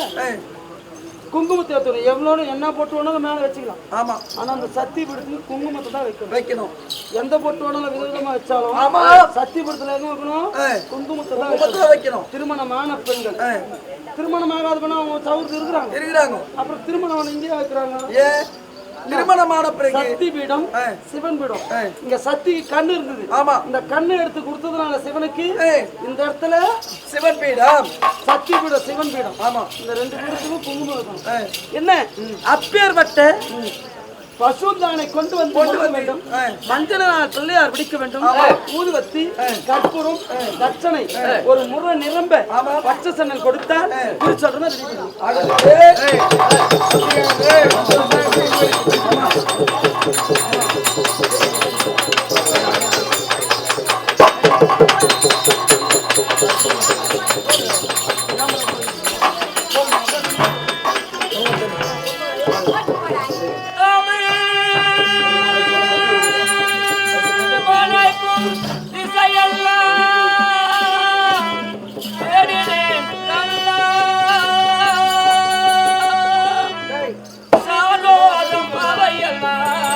குங்குமத்தை வைக்கணும். எவ்வளோ என்ன பொட்டு வேணாலும் மேலே வச்சுக்கலாம். ஆமா ஆனா அந்த சக்தி பீடத்துக்கு குங்குமத்தை தான் வைக்கணும். எந்த பொட்டு வேணாலும் விதவிதமா வச்சாலும் சக்தி பீடத்துல எங்க வைக்கணும்? குங்குமத்தை தான் வைக்கணும். திருமணமான பெண்கள், திருமணமாகாத பண்ண அவங்க சவுறு இருக்கிறாங்க. அப்புறம் திருமணம் இங்கே வைக்கிறாங்க. திருமணமான பிறகு சக்தி பீடம் சிவன் பீடம். இங்க சக்திக்கு கண்ணு இருந்தது. ஆமா இந்த கண்ணு எடுத்து கொடுத்ததுனால சிவனுக்கு இந்த இடத்துல சிவன் பீடம், சக்தி பீடம், சிவன் பீடம். ஆமா இந்த 2 பீடத்துக்கும் குங்குமம் இருக்கும். என்ன அப்பேற்பட்ட பசுந்தானை கொண்டு வந்து வேண்டும். மஞ்சள் பிள்ளையார் பிடிக்க வேண்டும். ஊதுவத்தி கற்பூரம் தட்சணை ஒரு முறை நிரம்ப பச்சை சன்னல் கொடுத்தால் சொல்றேன். சாலோரம் அவையெல்லாம்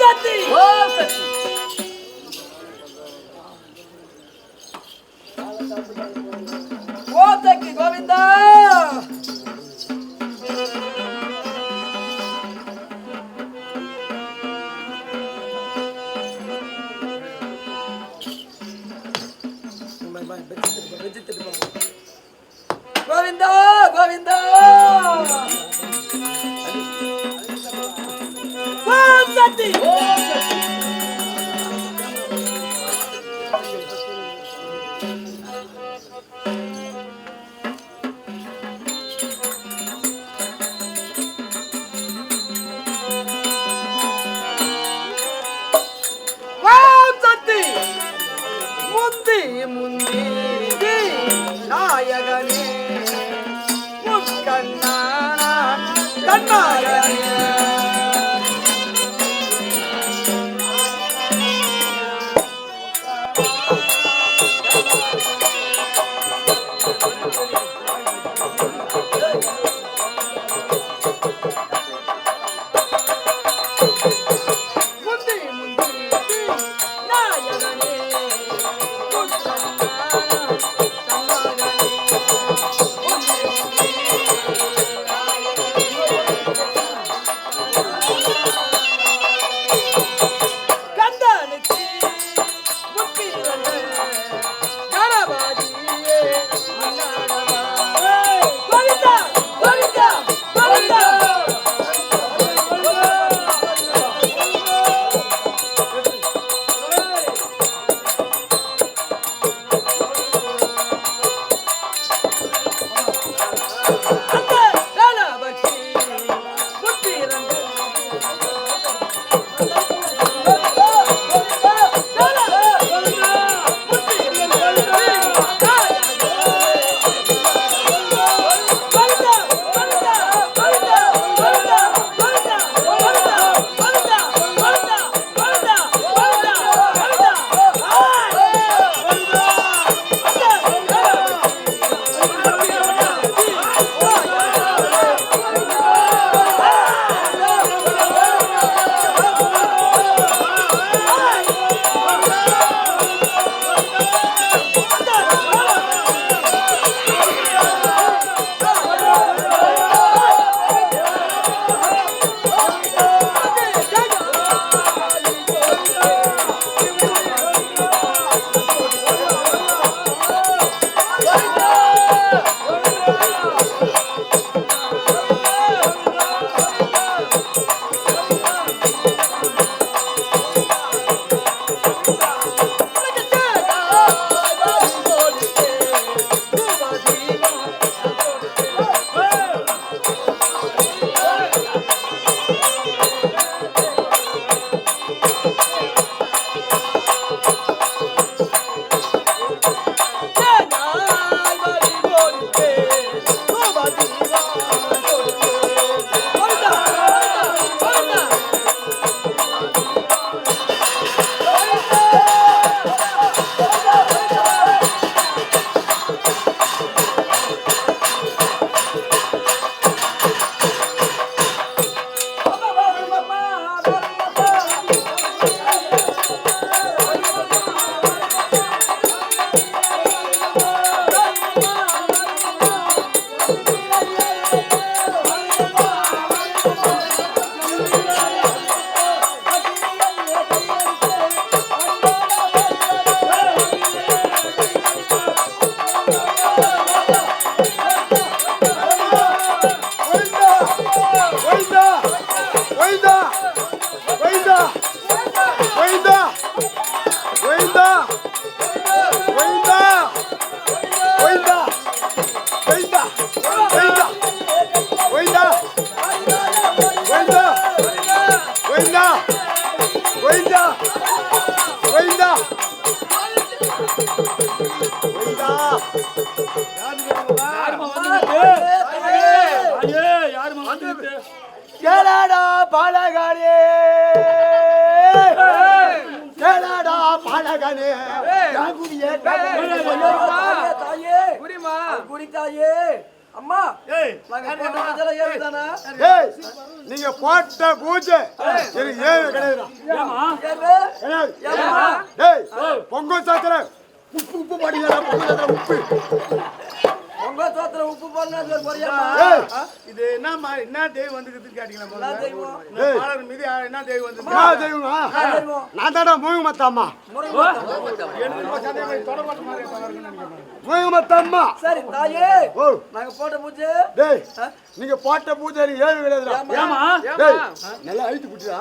சக்தி ஓம் சக்தி கோவிந்தா கோவிந்தா கோவிந்தா ஓம் சக்தி ஓம் சக்தி முந்தி முந்தி நாயகனே முக்கண்ணான கண்ணாயகனே முந்தி முந்தி நாயகனே கேளாடா பாலகனே கேளாடா பாலகனே யாகுடியே தாயே குடிமா குடித்தாயே அம்மா ஏய் நாங்க போட்ட பூஜைலாம் ஏறுதானா? ஏய் நீங்க போட்ட பூஜை எனக்கு ஏன் கிடையாதுடா. ஏறு. கிடையாது. ஏம்மா? டேய் பொங்கல் சாத்திர உப்பு பாடிங்களா? பொங்கல் சாத்திர உப்பு. உங்க தோத்துல உப்பு போடணும் அது ஒரு பொரியாமா? ஏய் இது என்ன தேவி வந்துக்குதுன்னு கேட்டீங்களா? என்ன தெய்வம்? ஏய் பாலர் மீது என்ன தேவி வந்து? தெய்வம். தெய்வம் நான் தான்டா மூங்கமத்தம்மா. முருகன். எனக்கு சந்தேகம் தொடர்பாட்டு மாதிரி நினைக்கிறேன். மூங்கமத்தம்மா. சரி தாயே ஓ நாங்க போட்ட பூஜை டேய் நீங்க போட்ட பூஜை ஏழு கிடையாதுடா. ஏம்மா? டேய் நல்லா அழித்து புடிடா.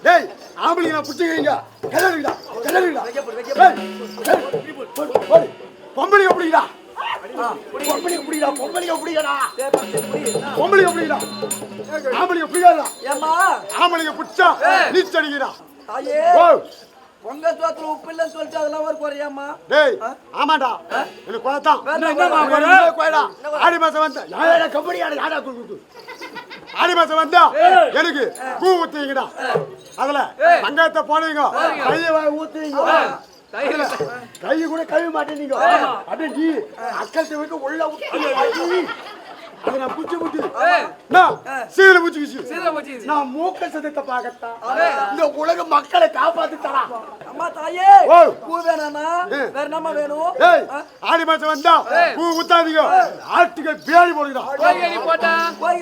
டேய் ஆம்பளைங்க நான் புடிச்சுக்கீங்க. கிளறுடா. கிளறுடா. டேய் பொம்பளைங்க புடிடா. பொம்பளைங்க புடிடா. பொம்பளைங்க புடிடா. பொம்பளைங்க புடிடா. ஆம்பளைங்க புடிடா. ஏம்மா? ஆம்பளைங்க புடிச்சா நீச்சடிங்கடா. தாயே ஓ உங்க தோத்துல உப்பு இல்லைன்னு சொல்லிட்டு அதெல்லாம் ஒரு குறையாமா? டேய் ஆமாடா எனக்கு கொலத்தான். கோயடா ஆடி மாசம் வந்தா யாரா கம்பெனி யாரா குடு. ஆடி மாசம் வந்தா எனக்கு பூ ஊத்துவீங்கடா. அதுல வெங்காயத்தை போடுவீங்க. கையை ஊத்துவீங்க. கை கூட கழுவ மாட்டேங்க. அப்படியே நீ அக்கல்ட்ட வைக்க உள்ள அதை நான் புடிச்சு சீல புடிச்சு நான் மூக்க சதத்தை பார்க்கத்தான் இந்த உலக மக்களை காப்பாத்து தரா. அம்மா தாயே பூ வேணாமா? வேற என்னம்மா வேணும்? ஏய் ஆடி மாசம் வந்தா பூ ஊத்தாதீங்க. ஆட்டுக்கு பேடி போடுங்கடா.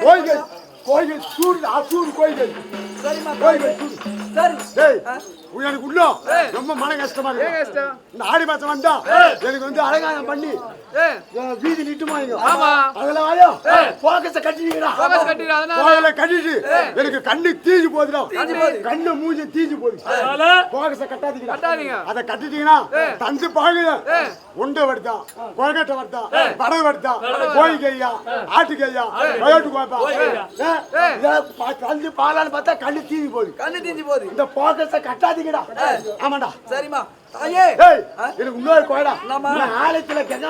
கோயில்கள் கோயில்கள் சூடு சூடு கோயில்கள். சரிம்மா கோயில்கள் சூடு. சரி. டேய் எனக்கு உள்ள ரொம்ப மன கஷ்டமா இருக்கு. இந்த ஆடி மாசம் வந்தா எனக்கு வந்து அலங்காரம் பண்ணி வீதி நிட்டுமாங்க. அதுல வாயோ போக்கஸ கட்டிட்டீங்கடா. போகல கட்டிட்டு எனக்கு கண்ணு தீஞ்சு போகுதுடா. கண்ணு மூஞ்சி தீஞ்சு போகுது. போக்கஸ கட்டாதீங்க. அதை கட்டிட்டீங்கன்னா தந்து பாகுங்க. உண்டை வருதா கொழக்கட்டை வருதா படகு வருதா கோழி கையா ஆட்டு கையா வயோட்டு கோப்பா தந்து பாலான்னு பார்த்தா கண்ணு தீஞ்சு போகுது. கண்ணு தீஞ்சு போகுது. இந்த போக்கஸ கட்டாதீங்கடா. ஆமாடா. சரிம்மா தாயே எனக்கு இன்னொரு கோயிடா. என்னம்மா? ஆலயத்துல எங்க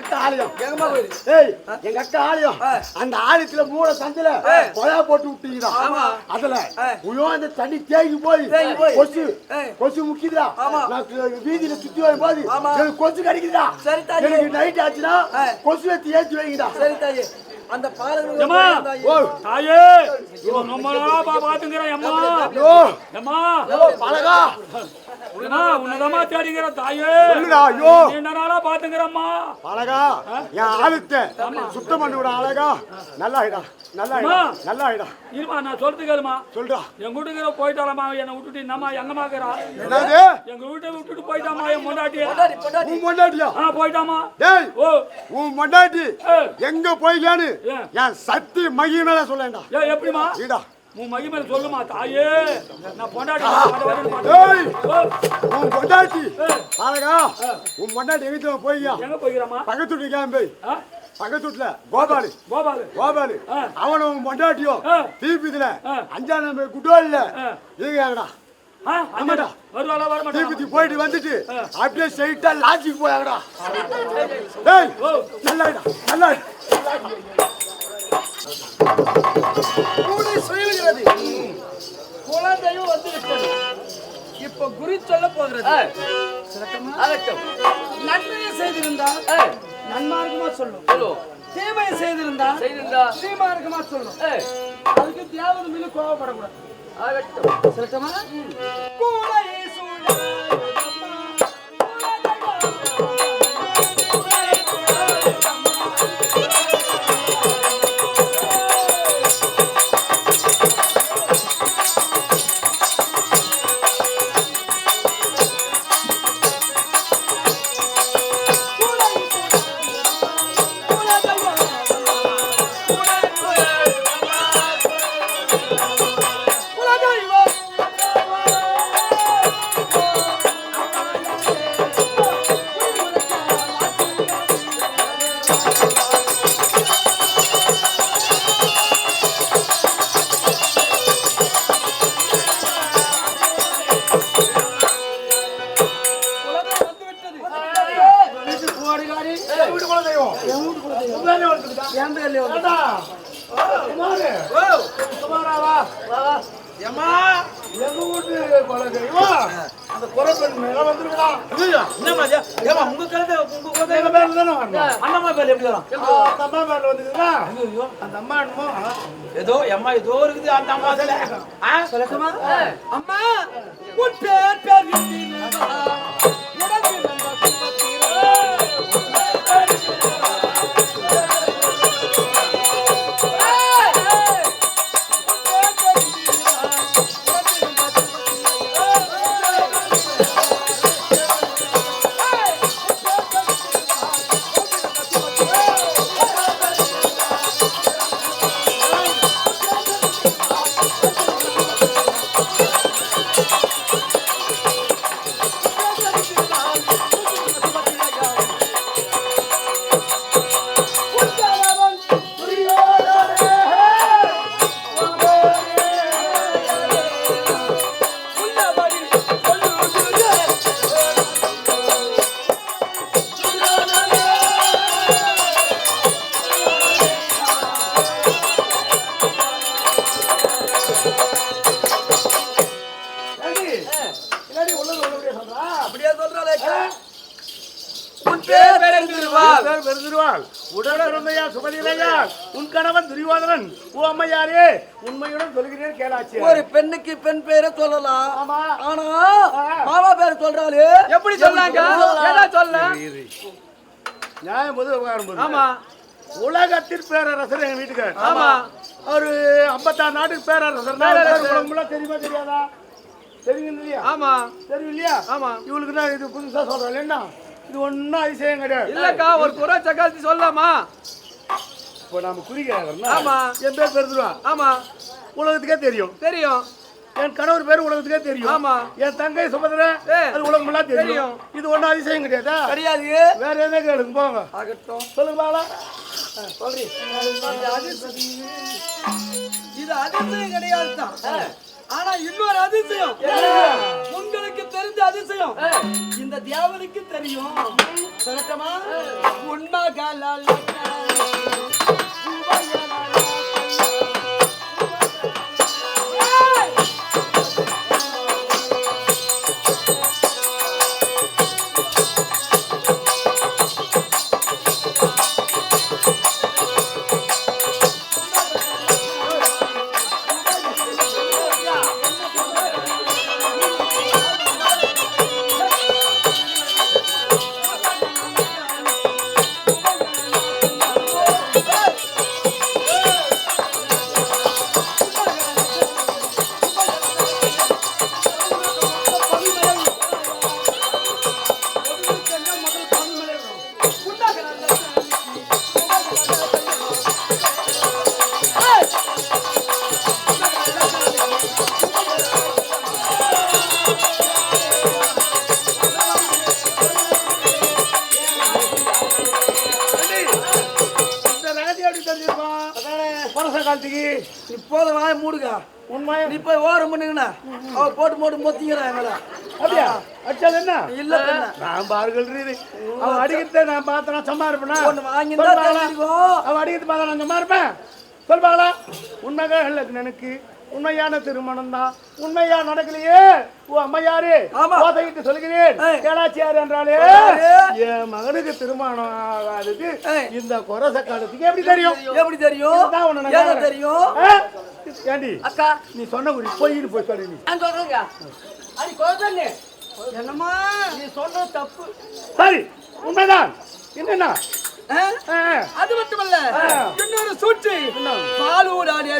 அக்கா ஆலயம். எங்கம்மா போயிரு? ஏய் எங்க அக்கா ஆலயம். அந்த ஆலயத்துல மூல சந்தில கொயா போட்டு விட்டீங்கடா. அதுல உயோந்த தண்ணி தேங்கி போய் கொசு கொசு முக்கிதுடா. நான் வீதியில சுத்தி வரும்போது எனக்கு கொசு கடிக்குதுடா. சரி தாயே. எனக்கு நைட் ஆச்சுன்னா கொசுவை ஏற்றி வைங்கடா. சரி தாயே. அந்த பாலகர்கள் தாயே இவன் ரொம்ப நாளா பாத்துங்கிறான். அம்மா ஐயோ அம்மா பழகா உன்னதமா தேடிங்கிற தாயே. சொல்லுடா. ஐயோ நீண்ட நாளா பாத்துங்கிறம்மா. அழகா என் ஆளுத்த சுத்தம் பண்ணி விட. அழகா நல்லா ஆயிடா. நல்லா ஆயிடா. நல்லா ஆயிடா. இருமா நான் சொல்றது கேளுமா. சொல்றா. எங்க வீட்டுக்கு போயிட்டாலமா என்னை விட்டுட்டு என்னம்மா எங்கம்மா இருக்கிறா? என்னது? எங்க வீட்டை விட்டுட்டு போயிட்டாமா என் பொண்டாட்டி. உன் பொண்டாட்டியா? போயிட்டாமா. டேய் ஓ உன் பொண்டாட்டி எங்க போய்க்கான்னு என் சக்தி மகி மேல சொல்லேன்டா. எப்படிமா? ஈடா உன் மகிமையில சொல்லுமா தாயே. நான் பொண்டாட்டி ஏய் உன் பொண்டாட்டி அழகா உன் பொண்டாட்டி எங்க போய்யா? எங்க போய்க்கிறமா? பக்கத்து வீட்டு கேம்பு பக்கத்து வீட்டுல கோபாலு கோபாலு கோபாலு அவனும் பொண்டாட்டியோ தீபித்துல 5ஆம் நம்பர் குட்டோல்ல இருக்காங்கடா. ஆமாடா வருவாளா வர மாட்டா? தீபத்தி போயிட்டு வந்துட்டு அப்படியே ஸ்ட்ரைட்டா லாட்ஜுக்கு போயாங்கடா. டேய் நல்லாயிடா. நல்லா சொல்லுகிறது குலதெய்வம் வந்து விட்டது. இப்ப குறி சொல்ல போகிறது. நன்மையை செய்திருந்தால் நன்மார்க்கமா சொல்லும். தீமையை செய்திருந்தா தீமார்க்கமா சொல்லும். அதுக்கு தேவதை மீது கோவப்படக்கூடாது. சொல்லட்டுமா? ஏமா எங்க வீட்டு குலதெய்வா அந்த குலப்பெண் மேல வந்துருக்கலாம். என்னம்மா இது? ஏம்மா, உங்க கழுதை, உங்க குலதெய்வம் எங்க பேர்ல தானே வரணும். அண்ணம்மா பேர்ல எப்படி வரும்? அந்த அம்மா பேர்ல வந்துருக்கா. ஐயோ, அந்த அம்மா என்னமோ ஏதோ அம்மா ஏதோ இருக்குது அந்த அம்மா அதுல. சொல்லட்டுமா? அம்மா உன் பேர் பெருந்திருவா, உனக்கு நம்ம சுமத்திரா. அப்படியே சொல்றாளே. உன் பேர் பெருந்திருவாள். பெருந்திருவாள் உடன் பிறந்தையா சுமதியிலையா உன் கணவன் துரியோதனன் ஓ அம்மையாரே உண்மையுடன் சொல்கிறேன் கேளாச்சு. ஒரு பெண்ணுக்கு பெண் பேரை சொல்லலாம். ஆமா. ஆனா மாமா பேரை சொல்றாளே. எப்படி சொன்னாங்க? என்ன சொல்ல? நியாயம் பொது விவகாரம் போது. ஆமா. உலகத்தின் பேரரசர் எங்க வீட்டுக்கார். ஆமா. அவரு 56 நாட்டுக்கு பேரரசர். உலகம் தெரியுமா தெரியாதா? தெரியும் இல்லையா? ஆமா. தெரியும் இல்லையா? ஆமா. இவளுக்கு தான் இது புதுசா சொல்றேன். என்ன இது ஒன்னும் அதிசயம் கிடையாது. இல்லக்கா, ஒரு குறை சக்காத்தி சொல்லலாமா? இப்போ நாம குறிக்கிறாங்க. ஆமா. என் பேர் பெருந்துருவா. ஆமா. உலகத்துக்கே தெரியும். தெரியும். என் கணவர் பேர் உலகத்துக்கே தெரியும். ஆமா. என் தங்கை சுபதிரா அது உலகமெல்லாம் தெரியும். இது ஒன்றும் அதிசயம் கிடையாதா? கிடையாது. வேற எதாவது கேளுங்க போங்க. ஆகட்டும். சொல்லுங்க பாலா. சொல்றேன். இது அதிசயம் கிடையாது தான். ஆனா இன்னொரு அதிசயம் உங்களுக்கு தெரிஞ்ச அதிசயம் இந்த தேவனுக்கு தெரியும். சொல்லட்டுமா? உண்மை இப்போது வாய மூடுங்க. உண்மையா நீ போய் ஓரம் பண்ணுங்கண்ணா. அவ போட்டு மொத்திங்கிறான் எங்களை. அப்படியா? அடிச்சால் என்ன? இல்ல பெண்ணா. நான் பாருங்கள் அவன் அடிக்கிறத நான் பார்த்தா நான் சும்மா இருப்பேனா? ஒண்ணு வாங்கியிருந்தா தெரிஞ்சுக்கும். அவன் அடிக்கிறது பார்த்தா நான் சும்மா இருப்பேன்? சொல்பாங்களா? உண்மைகள் எனக்கு உண்மையான திருமணம் தான். உண்மையா நடக்கலையே ஓ அம்மையாரு போதையிட்டு சொல்கிறேன் கேளாச்சியார் என்றாலே என் மகனுக்கு திருமணம் ஆகாதது இந்த கொரச காலத்துக்கு எப்படி தெரியும்? எப்படி தெரியும்? தெரியும். ஏண்டி அக்கா, நீ சொன்ன ஒரு பொய்னு போய் சொல்லி நீ நான் சொல்றேங்க. அது கொலைதானே. என்னம்மா நீ சொல்ற தப்பு. சரி உண்மைதான். என்னன்னா அது மட்டுமல்ல இன்னொரு சூழ்ச்சி பாலூராடிய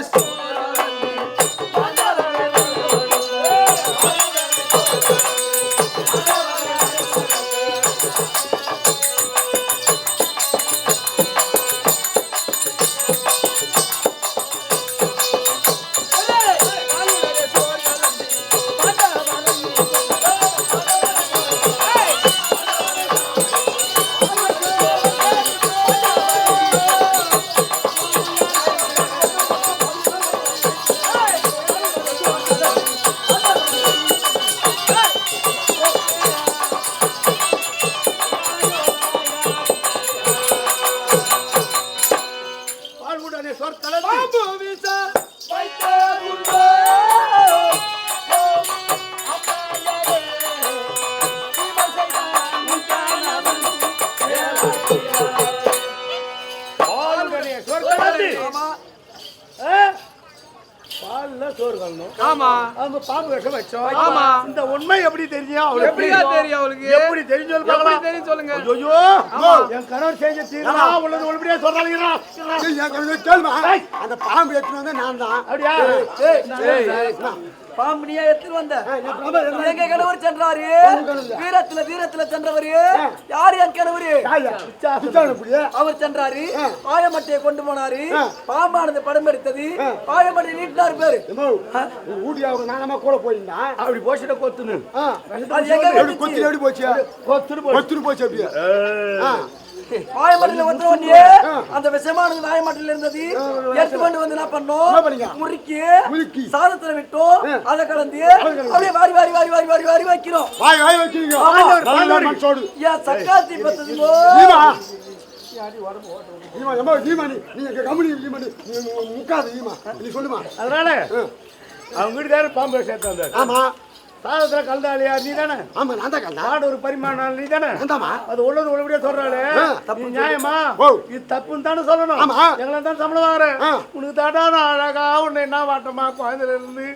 ஆமா அவங்க பாம்பு வேஷம் வச்சோம். ஆமா. இந்த உண்மை எப்படி தெரியும் அவளுக்கு? எப்படியா தெரியும் அவளுக்கு? எப்படி தெரியும் சொல்லு எப்படி பார்க்கலாம். தெரியும் சொல்லுங்க. ஐயோ என் கணவர் செஞ்ச தீர்மா உள்ளது ஒளிபடியா சொல்றாங்க. கேளுமா, அந்த பாம்பு எடுத்துட்டு வந்தா நான் தான். அப்படியா? பாம்பு நீயா எடுத்துட்டு வந்த? எங்க கணவர் சென்றாரு, வீரத்துல சென்றவரு யாரு? என் கணவரு அவர் சென்றாரு. பாயமட்டையை கொண்டு போனாரு. பாம்பானது படம் எடுத்தது. பாயமட்டை நீட்டினாரு பேரு. ஊட்டியாவுக்கு நானமா கூட போயிருந்தா அப்படி போச்சுட்ட கொத்துன்னு அது எங்க கொத்து எப்படி போச்சு? கொத்துட்டு போச்சு அப்படியே. வாயமட்டில வந்த உடனே அந்த விஷமானது வாயமட்டில இருந்தது. எடுத்து கொண்டு வந்து என்ன பண்ணோம்? முறுக்கி சாதத்துல விட்டோம். அதை கலந்து அப்படியே வாரி வாரி வாரி வாரி வாரி வாரி வைக்கிறோம். வாய் வாய் வைக்கிறீங்க. ஏன் சக்காத்தி பத்ததுங்கோ? அதனால அவங்க வீட்டுக்காரர் பாம்பு வேஷம் எடுத்து வந்தாரு. ஆமா, சாதத்துல கலந்தாலியா நீ தானே? ஆமா, நான் தான் கண்டா. நாடு ஒரு பரிமாணம் நீ தானே? அந்தாமா, அது உள்ளது உள்ளபடியா சொல்றாளே தப்பு நியாயமா? இது தப்புன்னு தானே சொல்லணும். ஆமா, எங்களை தான் சம்பளம் வாங்குறேன். உனக்கு தாட்டா நான் அழகா உன்னை என்ன வாட்டமா குழந்தைல இருந்து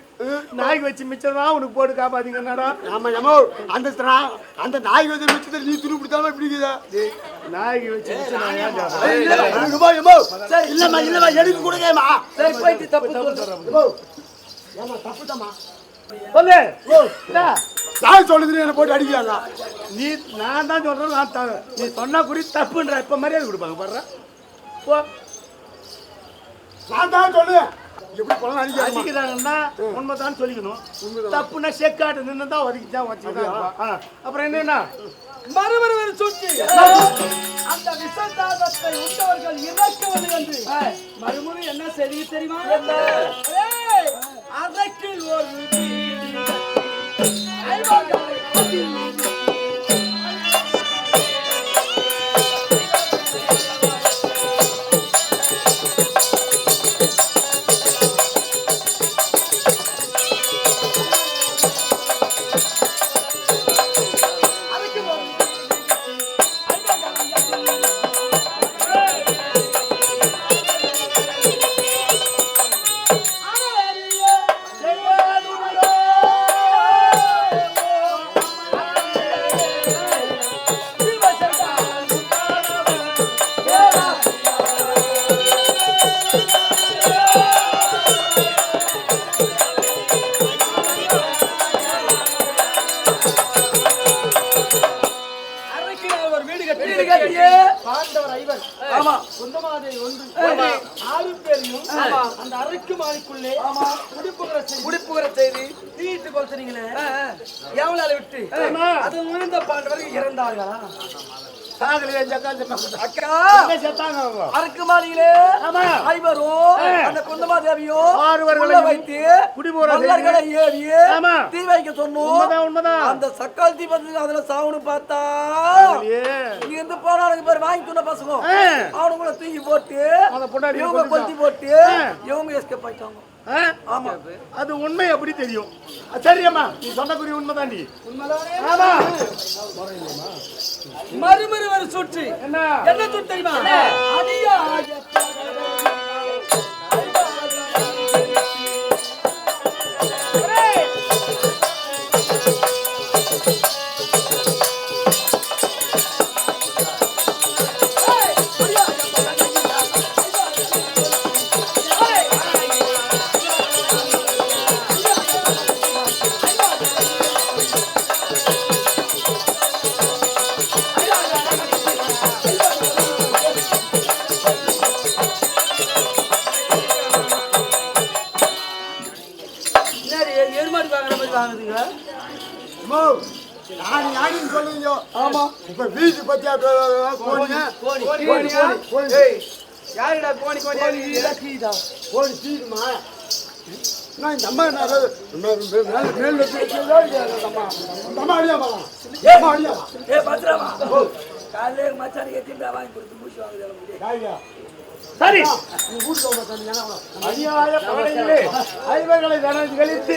நாய்க்கு வச்சு மிச்சம் தான் உனக்கு போட்டு காப்பாத்தீங்கன்னாடா. ஆமா ஏமோ, அந்த நாய் வச்சு மிச்சத்தை நீ துணி பிடித்தாம பிடிக்குதா? நாய்க்கு வச்சு மிச்சம் நான் ஏன் இல்லம்மா இல்லம்மா எடுத்து கொடுங்கம்மா. சரி போயிட்டு தப்பு ஏமா தப்புதாம்மா சொல்லு. யார் சொல்லுதுன்னு என்ன போட்டு அடிக்கிறாங்க. நீ நான் தான் சொல்றேன். நான் நீ சொன்னா குறி தப்புன்ற இப்ப மரியாதை கொடுப்பாங்க பாடுற போ. நான் தான் சொல்லுவேன். எப்படி பழம் அடிக்கிறாங்கன்னா உண்மைதான் சொல்லிக்கணும். தப்புன்னா செக்காட்டு நின்று தான் ஒதுக்கிதான் வச்சுக்கிதான். அப்புறம் என்னன்னா மறுமறுவர் சுற்றி அந்த விஷதாதத்தை உண்டவர்கள் இறக்குவது என்று மறுமுறை என்ன செய்தி தெரியுமா? அதற்கு ஒரு அந்த அறைக்கு மாடிக்குள்ளே முடிப்புகிற செய்தி தீட்டு கொளுத்துறீங்களே எவ்வளவு விட்டு அது விழுந்த பாண்டவர்கள் இறந்தார்களா? அக்கா அறைக்கு மாடியிலே ஐவரும் அந்த குந்தமாதேவியும் வைத்து மல்லர்களை ஏவி தீ வைக்க சொன்னோம். அந்த சக்கால் தீ பத்தி அதுல சாவுன்னு பார்த்தா இங்க இருந்து போனாலும் பேர் வாங்கி துண்ண பசங்க அவனுங்களை தூக்கி போட்டு இவங்க கொளுத்தி போட்டு இவங்க எஸ்கேப் ஆயிட்டாங்க. ஆமா, அது உண்மை எப்படி தெரியும்? சரியம்மா, நீ சொன்ன குறி உண்மைதாண்டி. ஆமா, மறுமறுவர் சுற்றி என்ன சுற்றி தெரியுமா? அடியா சொல்லுங்க. ஆமா, இப்ப வீட்டு பத்தியா யாருடா கோணி கோழி தீருமா? நான் இந்த அம்மா காலையில மச்சானுக்கு எத்திட்டு வாங்கி கொடுத்து மூச்சு வாங்குது. சரி, அநியாய பகடையிலே ஐவர்களை கழித்து